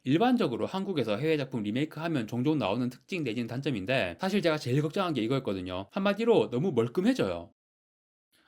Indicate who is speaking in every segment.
Speaker 1: 일반적으로 한국에서 해외 작품 리메이크하면 종종 나오는 특징 내지는 단점인데, 사실 제가 제일 걱정한 게 이거였거든요. 한마디로 너무 멀끔해져요.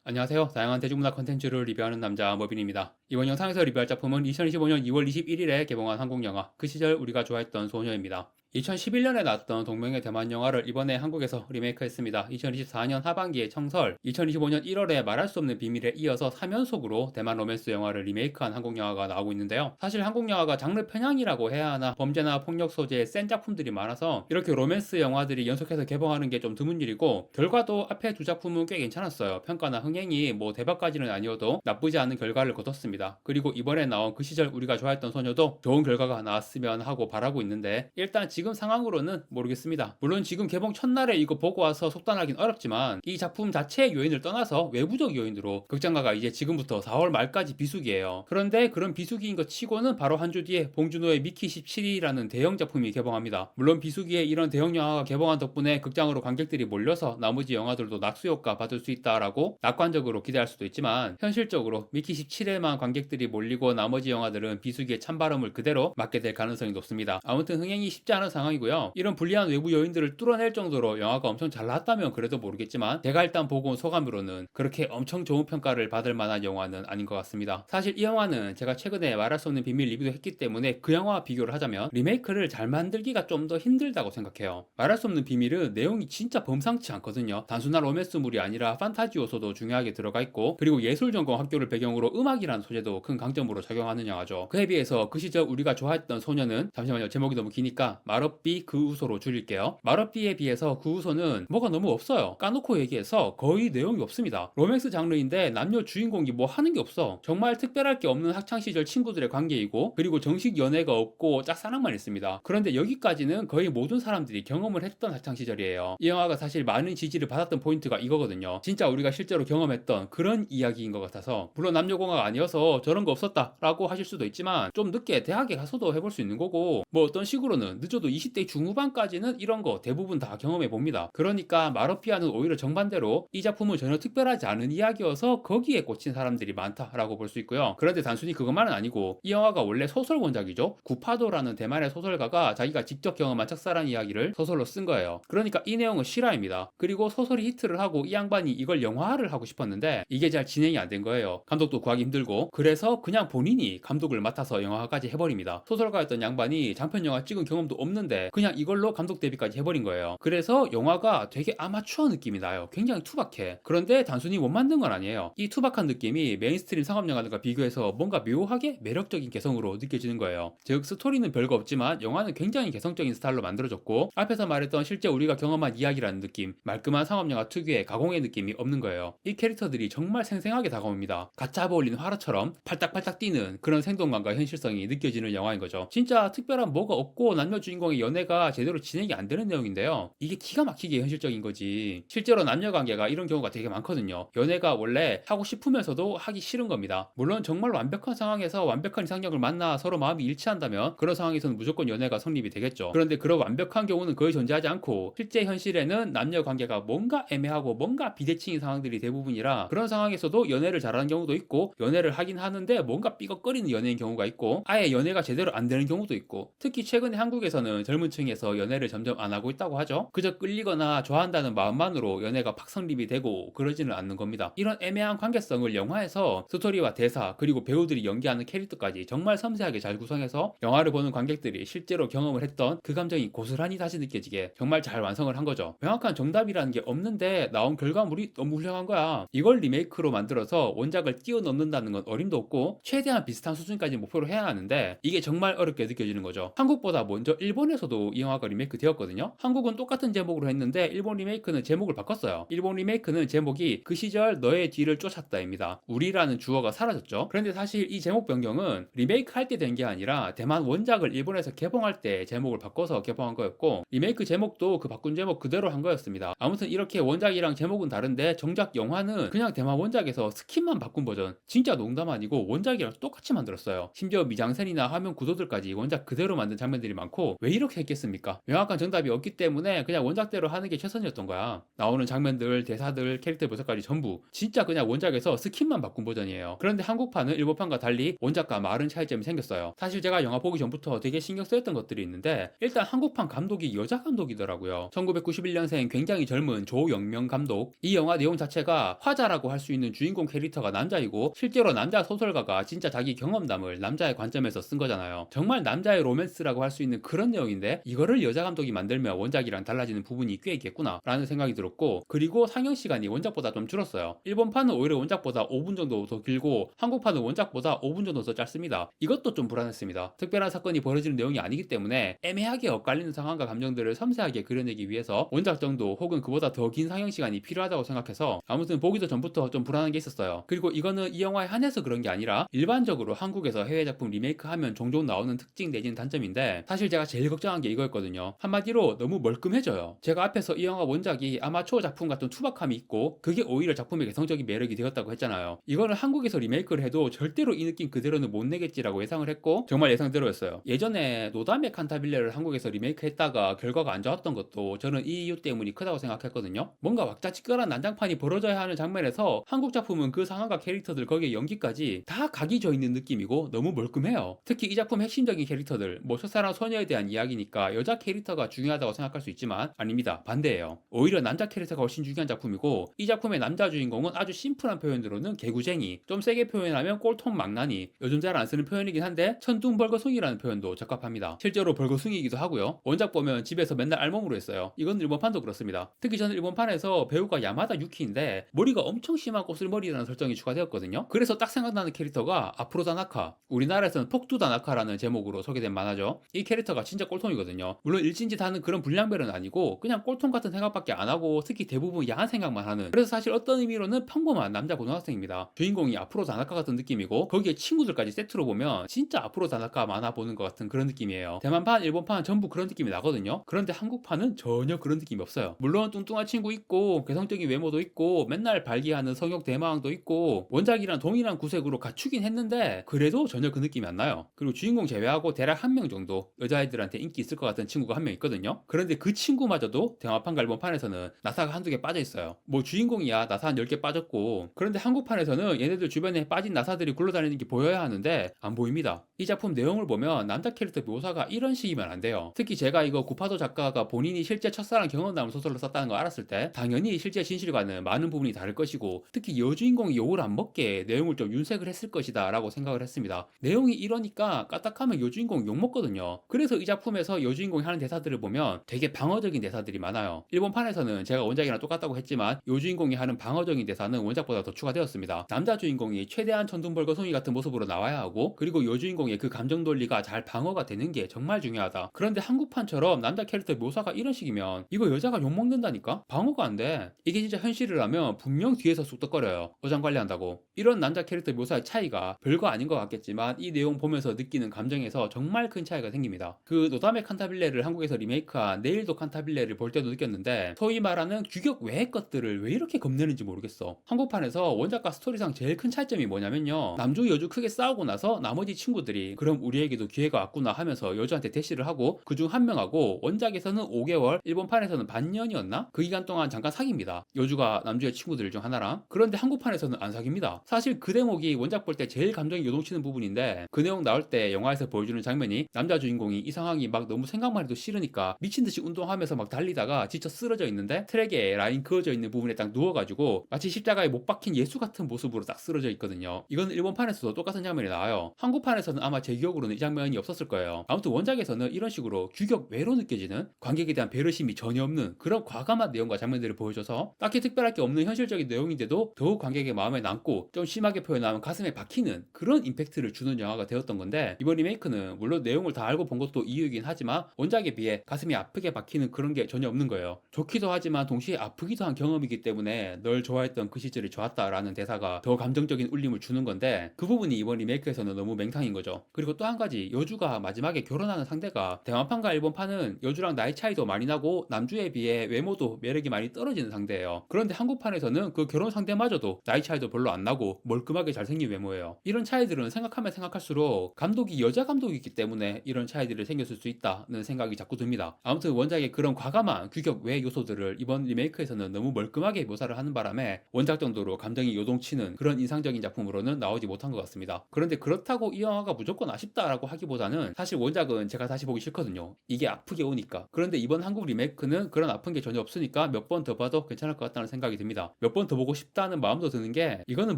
Speaker 1: 안녕하세요. 다양한 대중문화 콘텐츠를 리뷰하는 남자 머빈입니다. 이번 영상에서 리뷰할 작품은 2025년 2월 21일에 개봉한 한국 영화 그 시절 우리가 좋아했던 소녀입니다. 2011년에 나왔던 동명의 대만 영화를 이번에 한국에서 리메이크했습니다. 2024년 하반기에 청설, 2025년 1월에 말할 수 없는 비밀에 이어서 3연속으로 대만 로맨스 영화를 리메이크한 한국 영화가 나오고 있는데요. 사실 한국 영화가 장르 편향이라고 해야 하나, 범죄나 폭력 소재의 센 작품들이 많아서 이렇게 로맨스 영화들이 연속해서 개봉하는 게 좀 드문 일이고, 결과도 앞에 두 작품은 꽤 괜찮았어요. 평가나 흥행이 뭐 대박까지는 아니어도 나쁘지 않은 결과를 거뒀습니다. 그리고 이번에 나온 그 시절 우리가 좋아했던 소녀도 좋은 결과가 나왔으면 하고 바라고 있는데, 일단 지금 상황으로는 모르겠습니다. 물론 지금 개봉 첫날에 이거 보고 와서 속단하긴 어렵지만, 이 작품 자체의 요인을 떠나서 외부적 요인으로 극장가가 이제 지금부터 4월 말까지 비수기예요. 그런데 그런 비수기인 것 치고는 바로 한 주 뒤에 봉준호의 미키 17이라는 대형 작품이 개봉합니다. 물론 비수기에 이런 대형 영화가 개봉한 덕분에 극장으로 관객들이 몰려서 나머지 영화들도 낙수효과 받을 수 있다라고 낙관적으로 기대할 수도 있지만, 현실적으로 미키 17에만 관객들이 몰리고 나머지 영화들은 비수기의 찬바람을 그대로 맞게 될 가능성이 높습니다. 아무튼 흥행이 쉽지 않은 상황이고요. 이런 불리한 외부 요인들을 뚫어낼 정도로 영화가 엄청 잘 나왔다면 그래도 모르겠지만, 제가 일단 보고 온 소감으로는 그렇게 엄청 좋은 평가를 받을 만한 영화는 아닌 것 같습니다. 사실 이 영화는 제가 최근에 말할 수 없는 비밀 리뷰도 했기 때문에 그 영화와 비교를 하자면 리메이크를 잘 만들기가 좀 더 힘들다고 생각해요. 말할 수 없는 비밀은 내용이 진짜 범상치 않거든요. 단순한 로맨스물이 아니라 판타지 요소도 중요하게 들어가 있고, 그리고 예술 전공 학교를 배경으로 음악이라는 소재도 큰 강점으로 작용하는 영화죠. 그에 비해서 그 시절 우리가 좋아했던 소녀는, 잠시만요, 제목이 너무 기니까 말업비 그 우소로 줄일게요. 말업비에 비해서 그 우소는 뭐가 너무 없어요. 까놓고 얘기해서 거의 내용이 없습니다. 로맨스 장르인데 남녀 주인공이 뭐 하는 게 없어. 정말 특별할 게 없는 학창시절 친구들의 관계이고, 그리고 정식 연애가 없고 짝사랑만 있습니다. 그런데 여기까지는 거의 모든 사람들이 경험을 했던 학창시절이에요. 이 영화가 사실 많은 지지를 받았던 포인트가 이거거든요. 진짜 우리가 실제로 경험했던 그런 이야기인 것 같아서, 물론 남녀공학 아니어서 저런 거 없었다 라고 하실 수도 있지만, 좀 늦게 대학에 가서도 해볼 수 있는 거고, 뭐 어떤 식으로는 늦어도 20대 중후반까지는 이런 거 대부분 다 경험해 봅니다. 그러니까 마러피아는 오히려 정반대로 이 작품은 전혀 특별하지 않은 이야기여서 거기에 꽂힌 사람들이 많다라고 볼 수 있고요. 그런데 단순히 그것만은 아니고, 이 영화가 원래 소설 원작이죠. 구파도라는 대만의 소설가가 자기가 직접 경험한 착사란 이야기를 소설로 쓴 거예요. 그러니까 이 내용은 실화입니다. 그리고 소설이 히트를 하고 이 양반이 이걸 영화화를 하고 싶었는데 이게 잘 진행이 안 된 거예요. 감독도 구하기 힘들고, 그래서 그냥 본인이 감독을 맡아서 영화화까지 해버립니다. 소설가였던 양반이 장편 영화 찍은 경험도 없는데 그냥 이걸로 감독 데뷔까지 해버린 거예요. 그래서 영화가 되게 아마추어 느낌이 나요. 굉장히 투박해. 그런데 단순히 못 만든 건 아니에요. 이 투박한 느낌이 메인스트림 상업 영화들과 비교해서 뭔가 묘하게 매력적인 개성으로 느껴지는 거예요. 즉 스토리는 별거 없지만 영화는 굉장히 개성적인 스타일로 만들어졌고, 앞에서 말했던 실제 우리가 경험한 이야기라는 느낌, 말끔한 상업 영화 특유의 가공의 느낌이 없는 거예요. 이 캐릭터들이 정말 생생하게 다가옵니다. 갓 잡아 올린 화로처럼 팔딱팔딱 뛰는 그런 생동감과 현실성이 느껴지는 영화인 거죠. 진짜 특별한 뭐가 없고 남녀 주인공의 연애가 제대로 진행이 안 되는 내용인데요. 이게 기가 막히게 현실적인 거지. 실제로 남녀 관계가 이런 경우가 되게 많거든요. 연애가 원래 하고 싶으면서도 하기 싫은 겁니다. 물론 정말 완벽한 상황에서 완벽한 이상형을 만나 서로 마음이 일치한다면 그런 상황에서는 무조건 연애가 성립이 되겠죠. 그런데 그런 완벽한 경우는 거의 존재하지 않고, 실제 현실에는 남녀 관계가 뭔가 애매하고 뭔가 비대칭인 상황들이 대부분이라, 그런 상황에서도 연애를 잘하는 경우도 있고, 연애를 하긴 하는데 뭔가 삐걱거리는 연애인 경우가 있고, 아예 연애가 제대로 안 되는 경우도 있고, 특히 최근에 한국에서는 젊은 층에서 연애를 점점 안 하고 있다고 하죠. 그저 끌리거나 좋아한다는 마음만으로 연애가 팍 성립이 되고 그러지는 않는 겁니다. 이런 애매한 관계성을 영화에서 스토리와 대사, 그리고 배우들이 연기하는 캐릭터까지 정말 섬세하게 잘 구성해서 영화를 보는 관객들이 실제로 경험을 했던 그 감정이 고스란히 다시 느껴지게 정말 잘 완성을 한 거죠. 명확한 정답이라는 게 없는데 나온 결과물이 너무 훌륭한 거야. 이걸 리메이크로 만들어서 원작을 뛰어넘는다는 건 어림도 없고, 최대한 비슷한 수준까지 목표로 해야 하는데 이게 정말 어렵게 느껴지는 거죠. 한국보다 먼저 일본에서도 이 영화가 리메이크 되었거든요. 한국은 똑같은 제목으로 했는데 일본 리메이크는 제목을 바꿨어요. 일본 리메이크는 제목이 그 시절 너의 뒤를 쫓았다입니다. 우리라는 주어가 사라졌죠. 그런데 사실 이 제목 변경은 리메이크 할 때 된 게 아니라 대만 원작을 일본에서 개봉할 때 제목을 바꿔서 개봉한 거였고, 리메이크 제목도 그 바꾼 제목 그대로 한 거였습니다. 아무튼 이렇게 원작이랑 제목은 다른데 정작 영화는 그냥 대만 원작에서 스킨만 바꾼 버전, 진짜 농담 아니고 원작이랑 똑같이 만들었어요. 심지어 미장센이나 화면 구도들까지 원작 그대로 만든 장면들이 많고, 왜 이렇게 했겠습니까? 명확한 정답이 없기 때문에 그냥 원작대로 하는 게 최선이었던 거야. 나오는 장면들, 대사들, 캐릭터 묘사까지 전부 진짜 그냥 원작에서 스킨만 바꾼 버전이에요. 그런데 한국판은 일본판과 달리 원작과 많은 차이점이 생겼어요. 사실 제가 영화 보기 전부터 되게 신경 쓰였던 것들이 있는데, 일단 한국판 감독이 여자 감독이더라고요. 1991년생 굉장히 젊은 조영명 감독. 이 영화 내용 자체가 화자라고 할 수 있는 주인공 캐릭터가 남자이고, 실제로 남자 소설가가 진짜 자기 경험담을 남자의 관점에서 쓴 거잖아요. 정말 남자의 로맨스라고 할 수 있는 그런 내용인데, 이거를 여자 감독이 만들면 원작이랑 달라지는 부분이 꽤 있겠구나 라는 생각이 들었고, 그리고 상영 시간이 원작보다 좀 줄었어요. 일본판은 오히려 원작보다 5분 정도 더 길고, 한국판은 원작보다 5분 정도 더 짧습니다. 이것도 좀 불안했습니다. 특별한 사건이 벌어지는 내용이 아니기 때문에 애매하게 엇갈리는 상황과 감정들을 섬세하게 그려내기 위해서 원작 정도 혹은 그보다 더 긴 상영 시간이 필요하다고 생각해서 아무튼 보기도 전부터 좀 불안한 게 있었어요. 그리고 이거는 이 영화에 한해서 그런 게 아니라 일반적으로 한국에서 해외 작품 리메이크하면 종종 나오는 특징 내지는 단점인데, 사실 제가 제일 걱정한 게 이거였거든요. 한마디로 너무 멀끔해져요. 제가 앞에서 이 영화 원작이 아마추어 작품 같은 투박함이 있고, 그게 오히려 작품의 개성적인 매력이 되었다고 했잖아요. 이거는 한국에서 리메이크를 해도 절대로 이 느낌 그대로는 못 내겠지라고 예상을 했고, 정말 예상대로였어요. 예전에 노담의 칸타빌레를 한국에서 리메이크 했다가 결과가 안 좋았던 것도 저는 이 이유 때문이 크다고 생각했거든요. 뭔가 왁자지껄한 난장판이 벌어져야 하는 장면에서 한국 작품은 그 상황과 캐릭터들, 거기에 연기까지 다 각이 져 있는 느낌이고 너무 멀끔해요. 특히 이 작품 핵심적인 캐릭터들, 뭐 첫사랑 소녀에 대한 이야기니까 여자 캐릭터가 중요하다고 생각할 수 있지만 아닙니다. 반대예요. 오히려 남자 캐릭터가 훨씬 중요한 작품이고, 이 작품의 남자 주인공은 아주 심플한 표현으로는 개구쟁이, 좀 세게 표현하면 꼴통 망나니, 요즘 잘 안 쓰는 표현이긴 한데 천둥벌거숭이라는 표현도 적합합니다. 실제로 벌거숭이이기도 하고요. 원작 보면 집에서 맨날 알몸으로 했어요. 이건 일본판도 그렇습니다. 특히 저는 일본판에서 배우가 야마다 유키인데 머리가 엄청 심한 꼬슬머리라는 설정이 추가되었거든요. 그래서 딱 생각나는 캐릭터가 아프로 다나카, 우리나라에서는 폭두 다나카라는 제목으로 소개된 만화죠. 이 캐릭터가 진짜 꼴통이거든요. 물론 일진짓 하는 그런 불량배는 아니고 그냥 꼴통 같은 생각밖에 안 하고, 특히 대부분 야한 생각만 하는, 그래서 사실 어떤 의미로는 평범한 남자 고등학생입니다. 주인공이 아프로 다나카 같은 느낌이고, 거기에 친구들까지 세트로 보면 진짜 아프로 다나카 만화 보는 것 같은 그런 느낌이에요. 대만판, 일본판 전부 그런 느낌이 나거든요. 그런데 한국판은 전혀 그런 느낌이 없어요. 물론 뚱뚱한 친구 있고 개성적인 외모도 있고 맨날 발기하는 성욕 대마왕도 있고 원작이랑 동일한 구색으로 갖추긴 했는데, 그래도 전혀 그 느낌이 안 나요. 그리고 주인공 제외하고 대략 한 명 정도 여자애들한테 인기 있을 것 같은 친구가 한 명 있거든요. 그런데 그 친구마저도 대마판과 일본판에서는 나사가 한두 개 빠져 있어요. 뭐 주인공이야 나사 한 10개 빠졌고, 그런데 한국판에서는 얘네들 주변에 빠진 나사들이 굴러다니는 게 보여야 하는데 안 보입니다. 이 작품 내용을 보면 남자 캐릭터 묘사가 이런 식이면 안 돼요. 특히 제가 이거 구파도 작가가 본인이 실제 첫사랑 경험담을 소설로 썼다는 거 알았을 때 당연히 실제 진실과는 많은 부분이 다를 것이고, 특히 여주인공이 욕을 안 먹게 내용을 좀 윤색을 했을 것이다 라고 생각을 했습니다. 내용이 이러니까 까딱하면 여주인공 욕 먹거든요. 그래서 이 작품에서 여주인공이 하는 대사들을 보면 되게 방어적인 대사들이 많아요. 일본판에서는 제가 원작이랑 똑같다고 했지만 여주인공이 하는 방어적인 대사는 원작보다 더 추가되었습니다. 남자 주인공이 최대한 천둥벌거숭이 같은 모습으로 나와야 하고, 그리고 여주인공의 그 감정 논리가 잘 방어가 되는 게 정말 중요하다. 그런데 한국판처럼 남자 캐릭터 묘사가 이런 식이면 이거 여자가 욕 먹는다니까? 방어가 안 돼. 이게 진짜 현실이라면 분명 뒤에서 쑥덕거려요. 어장 관리한다고. 이런 남자 캐릭터 묘사의 차이가 별거 아닌 것 같겠지만 이 내용 보면서 느끼는 감정에서 정말 큰 차이가 생깁니다. 그 노담의 칸타빌레를 한국에서 리메이크한 내일도 칸타빌레를 볼 때도 느꼈는데, 소위 말하는 규격 외의 것들을 왜 이렇게 겁내는지 모르겠어. 한국판에서 원작과 스토리상 제일 큰 차이점이 뭐냐면요, 남주 여주 크게 싸우고 나서 나머지 친구들이 그럼 우리에게도 기회가 왔구나 하면서 여주한테 대시를 하고, 그중 한 명하고 원작에서는 5개월, 일본판에서는 반년이었나? 그 기간 동안 잠깐 사깁니다. 여주가 남주의 친구들 중 하나랑. 그런데 한국판에서는 안 사깁니다. 사실 그 대목이 원작 볼 때 제일 감정이 요동치는 부분인데, 그 내용 나올 때 영화에서 보여주는 장면이 남자 주인공이 이 상황이 막 너무 생각만 해도 싫으니까 미친듯이 운동하면서 막 달리다가 지쳐 쓰러져 있는데 트랙에 라인 그어져 있는 부분에 딱 누워가지고 마치 십자가에 못 박힌 예수 같은 모습으로 딱 쓰러져 있거든요. 이건 일본판에서도 똑같은 장면이 나와요. 한국판에서는 아마 제 기억으로는 이 장면이 없었을 거예요. 아무튼 원작에서는 이런 식으로 규격 외로 느껴지는, 관객에 대한 배려심이 전혀 없는 그런 과감한 내용과 장면들을 보여줘서 딱히 특별할 게 없는 현실적인 내용인데도 더욱 관객의 마음에 남고, 좀 심하게 표현하면 가슴에 박히는 그런 임팩트를 주는 영화가 되었던 건데, 이번 리메이크는 물론 내용을 다 알고 본 것도 이유이긴 하지만 원작에 비해 가슴이 아프게 박히는 그런 게 전혀 없는 거예요. 좋기도 하지만 동시에 아프기도 한 경험이기 때문에 널 좋아했던 그 시절이 좋았다라는 대사가 더 감정적인 울림을 주는 건데, 그 부분이 이번 리메이크에서는 너무 맹탕인 거죠. 그리고 또 한 가지, 여주가 마지막에 결혼하는 상대가 대만판과 일본판은 여주랑 나이 차이도 많이 나고 남주에 비해 외모도 매력이 많이 떨어지는 상대예요. 그런데 한국판에서는 그 결혼 상대마저도 나이 차이도 별로 안 나고 멀끔하게 잘생긴 외모예요. 이런 차이들은 생각하면 생각할수록 감독이 여자 감독이기 때문에 이런 차이들이 생겼을 수 있다는 생각이 자꾸 듭니다. 아무튼 원작의 그런 과감한 규격 외 요소들을 이번 리메이크에서는 너무 멀끔하게 묘사를 하는 바람에 원작 정도로 감정이 요동치는 그런 인상적인 작품으로는 나오지 못한 것 같습니다. 그런데 그렇다고 이 영화가 무조건 아쉽다라고 하기보다는 사실 원작은 제가 다시 보기 싫거든요. 이게 아프게 오니까. 그런데 이번 한국 리메이크는 그런 아픈 게 전혀 없으니까 몇 번 더 봐도 괜찮을 것 같다는 생각이 듭니다. 몇 번 더 보고 싶다는 마음도 드는 게 이거는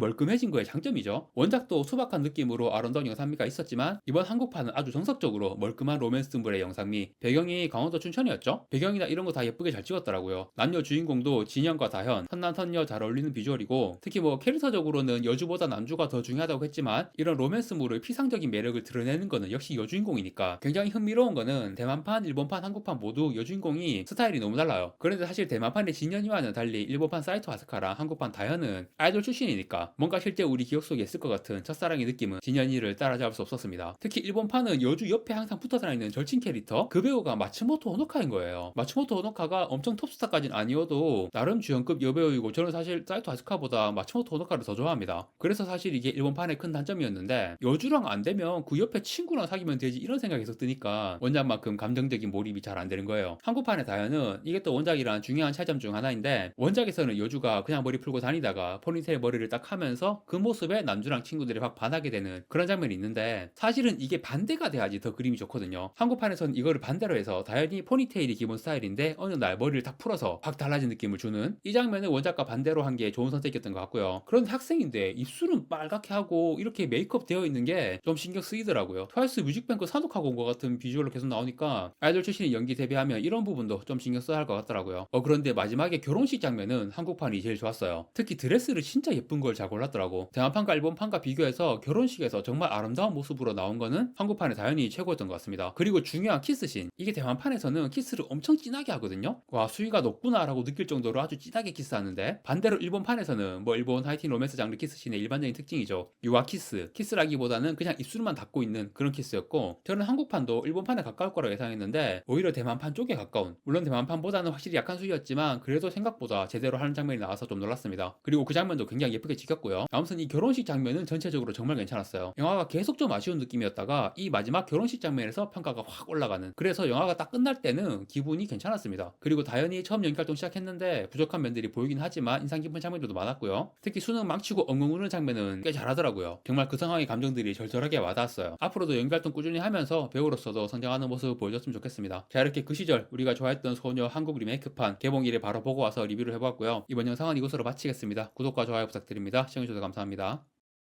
Speaker 1: 멀끔해진 거의 장점이죠. 원작도 수박한 느낌으로 아름다운 영상미가 있었지만 이번 한국판은 아주 정석적으로 멀끔한 로맨스물의 영상미. 배경이 강원도 춘천이었죠? 배경이나 이런 거 다 예쁘게 잘 찍었더라고요. 남녀 주인공도 진현과 다현, 선남 선녀 잘 어울리는 비주얼이고 특히 뭐 캐릭터적으로는 여주보다 남주가 더 중요하다고 했지만 이런 로맨스물의 피상적인 매력을 드러내는 거는 역시 여주인공이니까 굉장히 흥미로운 거는 대만판, 일본판, 한국판 모두 여주인공이 스타일이 너무 달라요. 그런데 사실 대만판의 진현이와는 달리 일본판 사이토 아스카랑 한국판 다현은 아이돌 출신이니까 뭔가 실제 우리 기억 속에 있을 것 같은 첫사랑의 느낌은 진현이를 따라잡을 수 없었습니다. 특히 일본판은 여주 옆에 항상 붙어 다니는 절친 캐릭터 그 배우가 마츠모토 호노카인 거예요. 마츠모토 호노카가 엄청 톱스타까지는 아니어도 나름 주연급 여배우이고 저는 사실 사이토 아스카보다 마츠모토 호노카를 더 좋아합니다. 그래서 사실 이게 일본판의 큰 단점이었는데 여주랑 안 되면 그 옆에 친구랑 사귀면 되지 이런 생각이 계속 드니까 원작만큼 감정적인 몰입이 잘 안 되는 거예요. 한국판의 다현은 이게 또 원작이랑 중요한 차이점 중 하나인데 원작에서는 여주가 그냥 머리 풀고 다니다가 포니테일 머리를 딱 하면서 그 모습에 남주랑 친구들이 확 반하게 되는 그런 장면이 있는데 사실은 이게 반대가 돼야지 더 그림이 좋거든요. 한국판에서는 이거를 반대로 해서 다현이 포니테일이 기본 스타일인데 어느 날 머리를 딱 풀어서 확 달라진 느낌을 주는 이 장면은 원작과 반대로 한 게 좋은 선택이었던 것 같고요. 그런데 학생인데 입술은 빨갛게 하고 이렇게 메이크업 되어 있는 게 좀 신경 쓰이더라고요. 트와이스 뮤직뱅크 산옥하고 온 것 같은 비주얼로 계속 나오니까 아이돌 출신이 연기 데뷔하면 이런 부분도 좀 신경 써야 할 것 같더라고요. 그런데 마지막에 결혼식 장면은 한국판이 제일 좋았어요. 특히 드레스를 진짜 예쁜 걸 잘 골랐더라고. 대만판과 일본판과 비교해서 결혼식에서 정말 아름다운 모습으로 나온 거는 한국판의 다현이 최고였던 것 같습니다. 그리고 중요한 키스씬. 이게 대만판에서는 키스를 엄청 진하게 하거든요. 와, 수위가 높구나라고 느낄 정도로 아주 진하게 키스하는데 반대로 일본판에서는 뭐 일본 하이틴 로맨스 장르 키스씬의 일반적인 특징이죠. 유아 키스. 키스라기보다는 그냥 입술만 닿고 있는 그런 키스였고 저는 한국판도 일본판에 가까울 거라고 예상했는데 오히려 대만판 쪽에 가까운 물론 대만판보다는 확실히 약한 수위였지만 그래도 생각보다 제대로 하는 장면이 나와서 좀 놀랐습니다. 그리고 그 장면도 굉장히 예쁘게 찍혔고요. 아무튼 이 결혼식 장면은 전체적으로 정말 괜찮았어요. 영화가 계속 좀 아쉬운 느낌이었다가 이 마지막 결혼식 장면에서 평가가 확 올라가는 그래서 영화가 딱 끝날 때는 기분이 괜찮았습니다. 그리고 다현이 처음 연기활동 시작했는데 부족한 면들이 보이긴 하지만 인상 깊은 장면들도 많았고요. 특히 수능 망치고 엉엉 우는 장면은 꽤 잘하더라고요. 정말 그 상황의 감정들이 절절하게 와닿았어요. 앞으로도 연기활동 꾸준히 하면서 배우로서도 성장하는 모습을 보여줬으면 좋겠습니다. 자, 이렇게 그 시절 우리가 좋아했던 소녀 한국 리메이크판 개봉일에 바로 보고 와서 리뷰를 해보았고요. 이번 영상은 이것으로 마치겠습니다. 구독과 좋아요 부탁드립니다. 시청해주셔서 감사합니다.